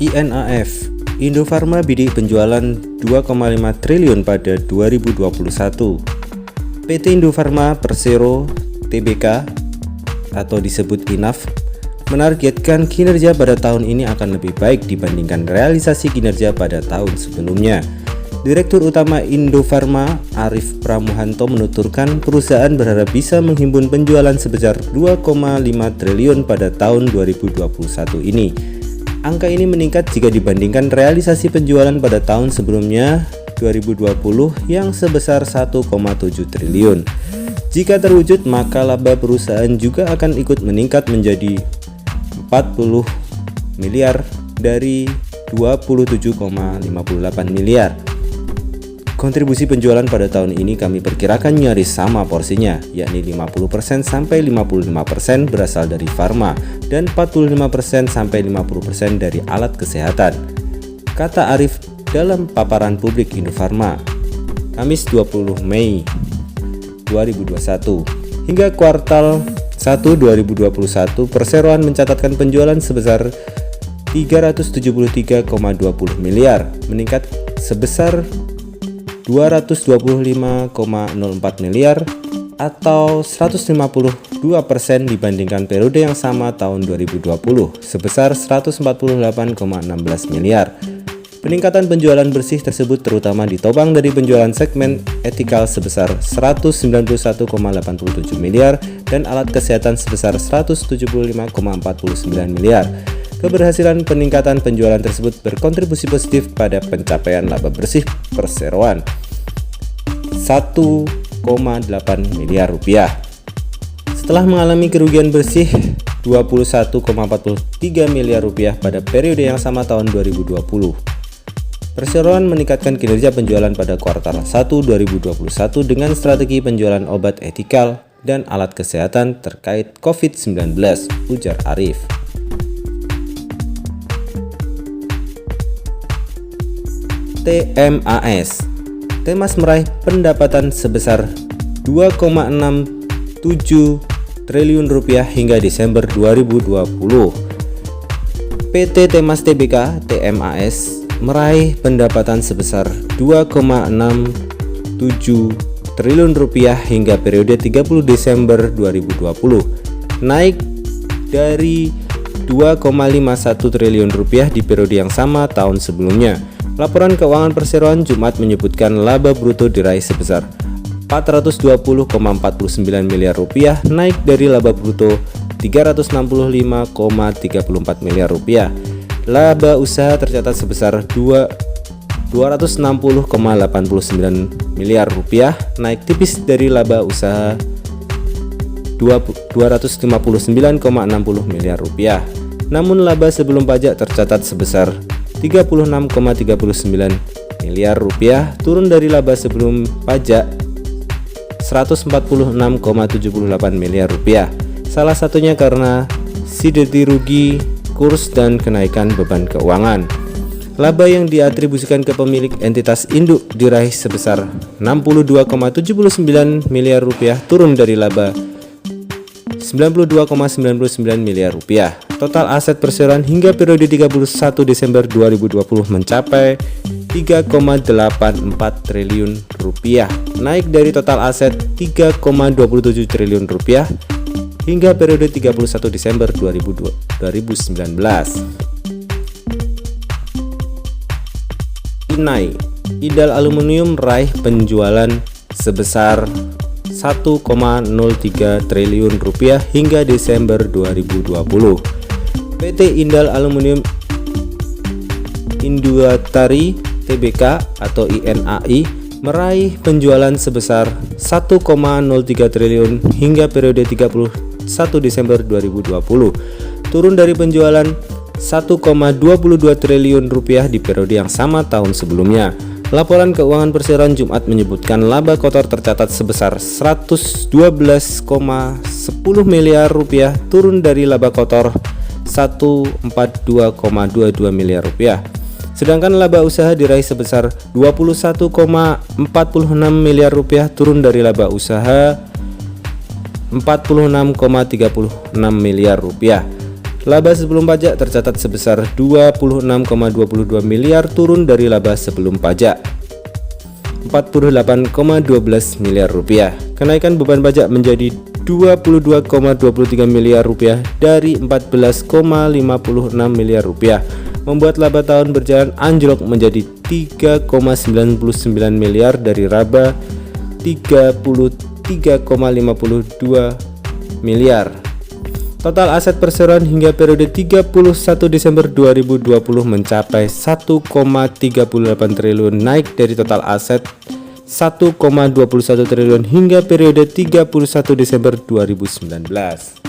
INAF, Indofarma bidik penjualan 2,5 triliun pada 2021. PT Indofarma Persero Tbk atau disebut INAF menargetkan kinerja pada tahun ini akan lebih baik dibandingkan realisasi kinerja pada tahun sebelumnya. Direktur Utama Indofarma Arif Pramuhanto menuturkan perusahaan berharap bisa menghimpun penjualan sebesar 2,5 triliun pada tahun 2021 ini. Angka ini meningkat jika dibandingkan realisasi penjualan pada tahun sebelumnya 2020 yang sebesar 1,7 triliun. Jika terwujud, maka laba perusahaan juga akan ikut meningkat menjadi 40 miliar dari 27,58 miliar. Kontribusi penjualan pada tahun ini kami perkirakan nyaris sama porsinya, yakni 50% sampai 55% berasal dari farma dan 45% sampai 50% dari alat kesehatan, kata Arif dalam paparan publik Indofarma, Kamis 20 Mei 2021. Hingga kuartal 1 2021, perseroan mencatatkan penjualan sebesar 373,20 miliar, meningkat sebesar 225,04 miliar atau 152% dibandingkan periode yang sama tahun 2020 sebesar 148,16 miliar. Peningkatan penjualan bersih tersebut terutama ditopang dari penjualan segmen etikal sebesar 191,87 miliar dan alat kesehatan sebesar 175,49 miliar. Keberhasilan peningkatan penjualan tersebut berkontribusi positif pada pencapaian laba bersih perseroan 1,8 miliar rupiah. Setelah mengalami kerugian bersih 21,43 miliar rupiah pada periode yang sama tahun 2020, perseroan meningkatkan kinerja penjualan pada kuartal 1 2021 dengan strategi penjualan obat etikal dan alat kesehatan terkait COVID-19, ujar Arif. TMAS, Temas meraih pendapatan sebesar 2,67 triliun rupiah hingga Desember 2020. PT Temas Tbk (TMAS) meraih pendapatan sebesar 2,67 triliun rupiah hingga periode 30 Desember 2020, naik dari 2,51 triliun rupiah di periode yang sama tahun sebelumnya. Laporan keuangan perseroan Jumat menyebutkan laba bruto diraih sebesar 420,49 miliar rupiah, naik dari laba bruto 365,34 miliar rupiah. Laba usaha tercatat sebesar 260,89 miliar rupiah, naik tipis dari laba usaha 259,60 miliar rupiah. Namun laba sebelum pajak tercatat sebesar 36,39 miliar rupiah, turun dari laba sebelum pajak 146,78 miliar rupiah. Salah satunya karena sinergi rugi kurs dan kenaikan beban keuangan. Laba yang diatribusikan ke pemilik entitas induk diraih sebesar 62,79 miliar rupiah, turun dari laba 92,99 miliar rupiah. Total aset perseroan hingga periode 31 Desember 2020 mencapai 3,84 triliun rupiah, naik dari total aset 3,27 triliun rupiah hingga periode 31 Desember 2019. INAI, Indal Aluminium raih penjualan sebesar 1,03 triliun rupiah hingga Desember 2020. PT Indal Aluminium Induatari Tbk atau INAI meraih penjualan sebesar 1,03 triliun hingga periode 31 Desember 2020, turun dari penjualan 1,22 triliun rupiah di periode yang sama tahun sebelumnya. Laporan keuangan perseroan Jumat menyebutkan laba kotor tercatat sebesar 112,10 miliar rupiah, turun dari laba kotor 142,22 miliar rupiah. Sedangkan laba usaha diraih sebesar 21,46 miliar rupiah, turun dari laba usaha 46,36 miliar rupiah. Laba sebelum pajak tercatat sebesar 26,22 miliar, turun dari laba sebelum pajak 48,12 miliar rupiah. Kenaikan beban pajak menjadi 22,23 miliar rupiah dari 14,56 miliar rupiah, membuat laba tahun berjalan anjlok menjadi 3,99 miliar dari laba 33,52 miliar. Total aset perseroan hingga periode 31 Desember 2020 mencapai 1,38 triliun, naik dari total aset 1,21 triliun hingga periode 31 Desember 2019.